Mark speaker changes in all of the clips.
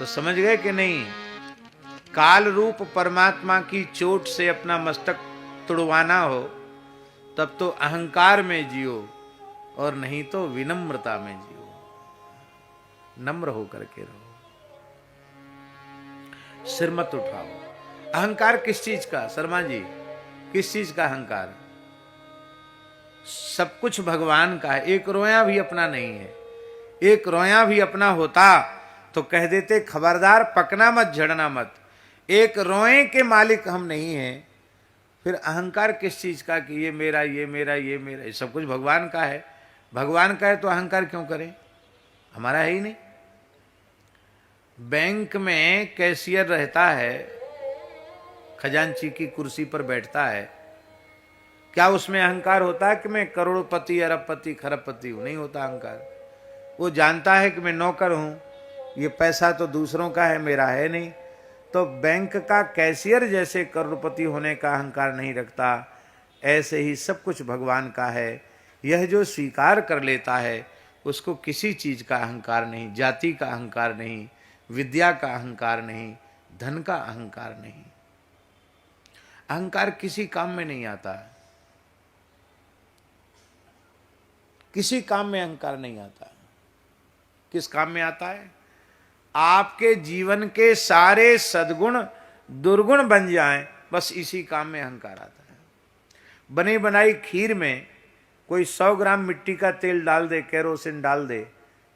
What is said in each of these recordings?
Speaker 1: तो समझ गए कि नहीं? काल रूप परमात्मा की चोट से अपना मस्तक तुड़वाना हो तब तो अहंकार में जियो, और नहीं तो विनम्रता में जियो। नम्र होकर के रहो, सिर मत उठाओ। अहंकार किस चीज का शर्मा जी, किस चीज का अहंकार? सब कुछ भगवान का है, एक रोया भी अपना नहीं है। एक रोया भी अपना होता तो कह देते खबरदार पकना मत, झड़ना मत। एक रोए के मालिक हम नहीं हैं, फिर अहंकार किस चीज का कि ये मेरा, ये मेरा, ये मेरा? ये सब कुछ भगवान का है। भगवान का है तो अहंकार क्यों करें? हमारा है ही नहीं। बैंक में कैशियर रहता है, खजांची की कुर्सी पर बैठता है, क्या उसमें अहंकार होता है कि मैं करोड़पति, अरबपति, खरबपति हूं? नहीं होता अहंकार। वो जानता है कि मैं नौकर हूं, ये पैसा तो दूसरों का है, मेरा है नहीं। तो बैंक का कैशियर जैसे करोड़पति होने का अहंकार नहीं रखता, ऐसे ही सब कुछ भगवान का है। यह जो स्वीकार कर लेता है उसको किसी चीज का अहंकार नहीं, जाति का अहंकार नहीं, विद्या का अहंकार नहीं, धन का अहंकार नहीं। अहंकार किसी काम में नहीं आता, किसी काम में अहंकार नहीं आता। किस काम में आता है? आपके जीवन के सारे सद्गुण दुर्गुण बन जाएं, बस इसी काम में अहंकार आता है। बनी बनाई खीर में कोई 100 ग्राम मिट्टी का तेल डाल दे, केरोसिन डाल दे,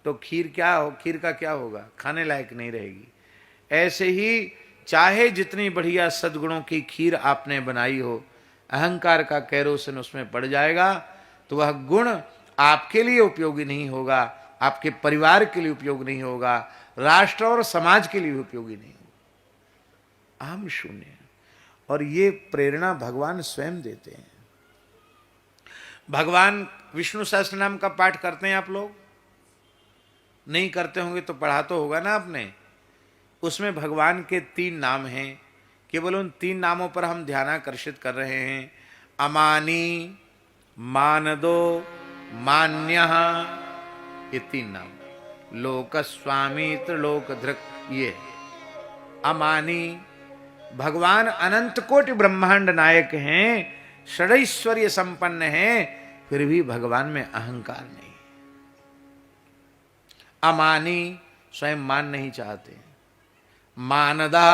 Speaker 1: तो खीर क्या हो, खीर का क्या होगा? खाने लायक नहीं रहेगी। ऐसे ही चाहे जितनी बढ़िया सद्गुणों की खीर आपने बनाई हो, अहंकार का केरोसिन उसमें पड़ जाएगा तो वह गुण आपके लिए उपयोगी नहीं होगा, आपके परिवार के लिए उपयोग नहीं होगा, राष्ट्र और समाज के लिए उपयोगी नहीं होगा। अहम शून्य। और ये प्रेरणा भगवान स्वयं देते हैं। भगवान विष्णु सहस्त्र नाम का पाठ करते हैं आप लोग? नहीं करते होंगे तो पढ़ा तो होगा ना आपने। उसमें भगवान के 3 नाम हैं, केवल उन 3 नामों पर हम ध्यानाकर्षित कर रहे हैं। अमानी, मानदो, मान्यः, ये 3 नाम। लोक स्वामी, त्रिलोक धृक, ये अमानी। भगवान अनंत कोटि ब्रह्मांड नायक हैं, षडैश्वर्य संपन्न हैं, फिर भी भगवान में अहंकार नहीं। अमानी, स्वयं मान नहीं चाहते। मानदा,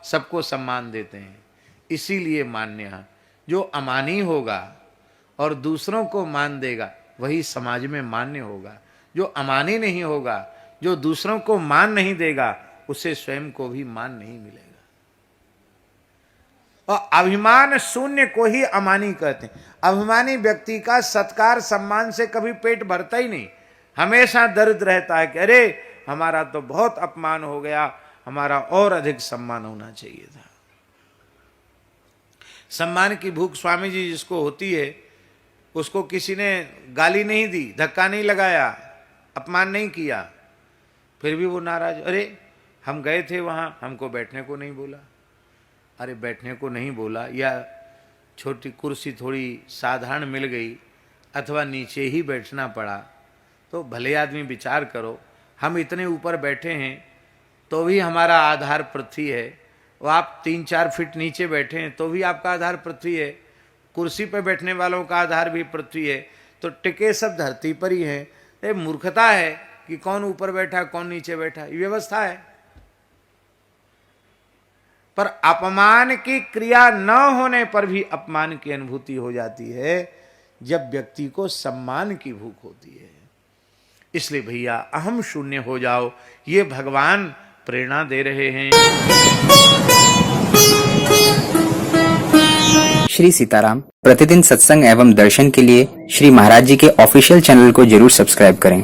Speaker 1: सबको सम्मान देते हैं, इसीलिए मान्य। जो अमानी होगा और दूसरों को मान देगा वही समाज में मान्य होगा। जो अमानी नहीं होगा, जो दूसरों को मान नहीं देगा, उसे स्वयं को भी मान नहीं मिलेगा। और अभिमान शून्य को ही अमानी कहते हैं। अभिमानी व्यक्ति का सत्कार सम्मान से कभी पेट भरता ही नहीं, हमेशा दर्द रहता है कि अरे हमारा तो बहुत अपमान हो गया, हमारा और अधिक सम्मान होना चाहिए था। सम्मान की भूख स्वामी जी जिसको होती है, उसको किसी ने गाली नहीं दी, धक्का नहीं लगाया, अपमान नहीं किया, फिर भी वो नाराज। अरे हम गए थे वहां, हमको बैठने को नहीं बोला। अरे बैठने को नहीं बोला, या छोटी कुर्सी थोड़ी साधारण मिल गई, अथवा नीचे ही बैठना पड़ा, तो भले आदमी विचार करो, हम इतने ऊपर बैठे हैं तो भी हमारा आधार पृथ्वी है। वो आप 3-4 फीट नीचे बैठे हैं तो भी आपका आधार पृथ्वी है। कुर्सी पर बैठने वालों का आधार भी पृथ्वी है, तो टिके सब धरती पर ही हैं। ये मूर्खता है कि कौन ऊपर बैठा कौन नीचे बैठा, ये व्यवस्था है। पर अपमान की क्रिया न होने पर भी अपमान की अनुभूति हो जाती है, जब व्यक्ति को सम्मान की भूख होती है। इसलिए भैया अहम शून्य हो जाओ, ये भगवान प्रेरणा दे रहे हैं।
Speaker 2: श्री सीताराम प्रतिदिन सत्संग एवं दर्शन के लिए श्री महाराज जी के ऑफिशियल चैनल को जरूर सब्सक्राइब करें।